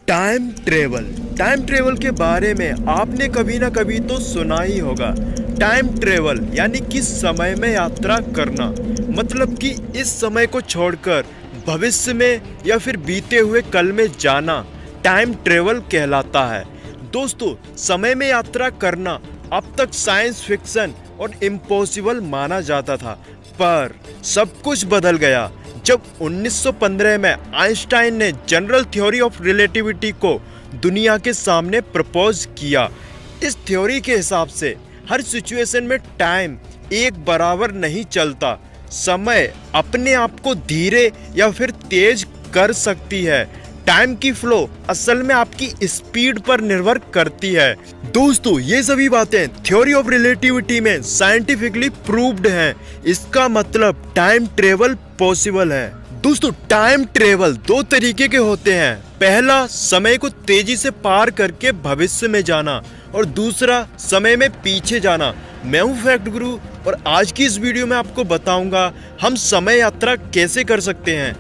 Time travel के बारे में आपने कभी ना कभी तो सुना ही होगा। टाइम ट्रेवल यानी कि समय में यात्रा करना, मतलब कि इस समय को छोड़कर भविष्य में या फिर बीते हुए कल में जाना टाइम ट्रेवल कहलाता है। दोस्तों, समय में यात्रा करना अब तक साइंस फिक्शन और इम्पॉसिबल माना जाता था, पर सब कुछ बदल गया जब 1915 में आइंस्टाइन ने जनरल थ्योरी ऑफ रिलेटिविटी को दुनिया के सामने प्रपोज किया। इस थ्योरी के हिसाब से हर सिचुएशन में टाइम एक बराबर नहीं चलता। समय अपने आप को धीरे या फिर तेज कर सकती है। टाइम की फ्लो असल में आपकी स्पीड पर निर्भर करती है। दोस्तों, ये सभी बातें थ्योरी ऑफ रिलेटिविटी में साइंटिफिकली प्रूव्ड हैं। इसका मतलब टाइम ट्रेवल पॉसिबल है। दोस्तों, टाइम ट्रेवल दो तरीके के होते हैं। पहला, समय को तेजी से पार करके भविष्य में जाना, और दूसरा, समय में पीछे जाना। मैं हूं फैक्ट गुरु, और आज की इस वीडियो में आपको बताऊंगा हम समय यात्रा कैसे कर सकते हैं।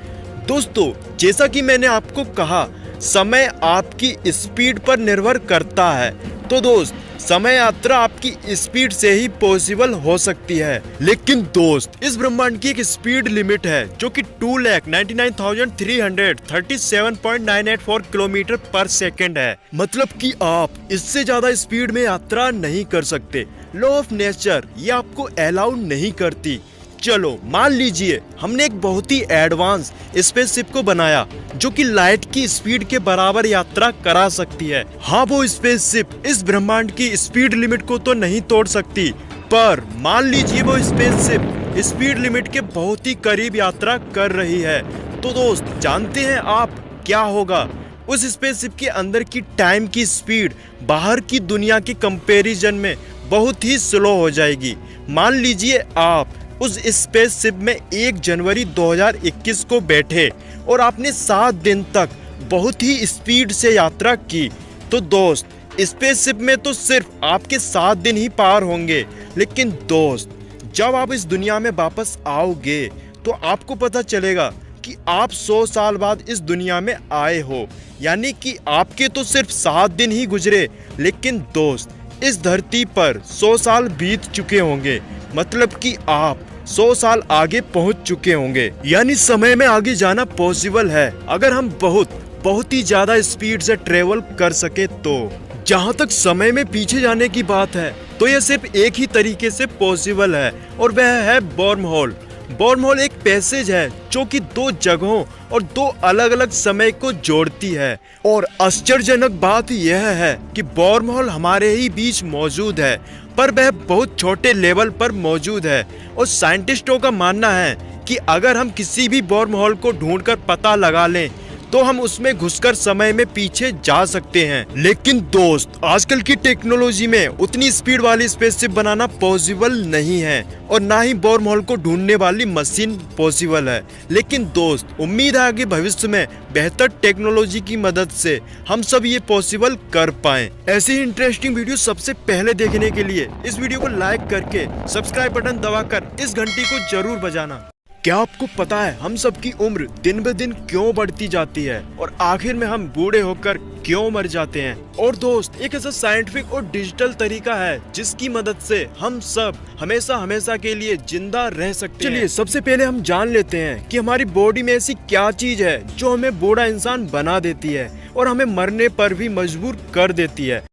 दोस्तों, जैसा कि मैंने आपको कहा, समय आपकी स्पीड पर निर्भर करता है। तो दोस्त, समय यात्रा आपकी स्पीड से ही पॉसिबल हो सकती है। लेकिन दोस्त, इस ब्रह्मांड की एक स्पीड लिमिट है जो कि 2,99,337.984 किलोमीटर पर सेकेंड है। मतलब कि आप इससे ज्यादा स्पीड में यात्रा नहीं कर सकते। लॉ ऑफ नेचर ये आपको अलाउ नहीं करती। चलो मान लीजिए हमने एक बहुत ही एडवांस स्पेसशिप को बनाया जो कि लाइट की स्पीड के बराबर यात्रा करा सकती है। हाँ, वो स्पेसशिप इस ब्रह्मांड की स्पीड लिमिट को तो नहीं तोड़ सकती, पर मान लीजिए वो स्पेसशिप स्पीड लिमिट के बहुत ही करीब यात्रा कर रही है। तो दोस्त, जानते हैं आप क्या होगा? उस स्पेसशिप के अंदर की टाइम की स्पीड बाहर की दुनिया के कंपैरिजन में बहुत ही स्लो हो जाएगी। मान लीजिए आप उस स्पेसशिप में 1 जनवरी 2021 को बैठे और आपने 7 दिन तक बहुत ही स्पीड से यात्रा की। तो दोस्त, स्पेसशिप में तो सिर्फ आपके 7 दिन ही पार होंगे। लेकिन दोस्त, जब आप इस दुनिया में वापस आओगे तो आपको पता चलेगा कि आप 100 साल बाद इस दुनिया में आए हो। यानी कि आपके तो सिर्फ 7 दिन ही गुजरे, लेकिन दोस्त, इस धरती पर 100 साल बीत चुके होंगे। मतलब कि आप 100 साल आगे पहुंच चुके होंगे। यानी समय में आगे जाना पॉसिबल है अगर हम बहुत ही ज्यादा स्पीड से ट्रेवल कर सके तो। जहां तक समय में पीछे जाने की बात है तो यह सिर्फ एक ही तरीके से पॉसिबल है, और वह है वर्म होल। वर्म होल एक पैसेज है जो कि 2 जगहों और 2 अलग अलग समय को जोड़ती है। और आश्चर्यजनक बात यह है कि वर्म होल हमारे ही बीच मौजूद है, पर वह बहुत छोटे लेवल पर मौजूद है। और साइंटिस्टों का मानना है कि अगर हम किसी भी वर्म होल को ढूंढकर पता लगा लें तो हम उसमें घुसकर समय में पीछे जा सकते हैं। लेकिन दोस्त, आजकल की टेक्नोलॉजी में उतनी स्पीड वाली स्पेसशिप बनाना पॉसिबल नहीं है, और ना ही वर्म होल को ढूंढने वाली मशीन पॉसिबल है। लेकिन दोस्त, उम्मीद है कि भविष्य में बेहतर टेक्नोलॉजी की मदद से हम सब ये पॉसिबल कर पाएं। ऐसी ही इंटरेस्टिंग वीडियो सबसे पहले देखने के लिए इस वीडियो को लाइक करके सब्सक्राइब बटन दबाकर इस घंटी को जरूर बजाना। क्या आपको पता है हम सबकी उम्र दिन ब दिन क्यों बढ़ती जाती है, और आखिर में हम बूढ़े होकर क्यों मर जाते हैं? और दोस्त, एक ऐसा साइंटिफिक और डिजिटल तरीका है जिसकी मदद से हम सब हमेशा के लिए जिंदा रह सकते हैं। चलिए सबसे पहले हम जान लेते हैं कि हमारी बॉडी में ऐसी क्या चीज है जो हमें बूढ़ा इंसान बना देती है और हमें मरने पर भी मजबूर कर देती है।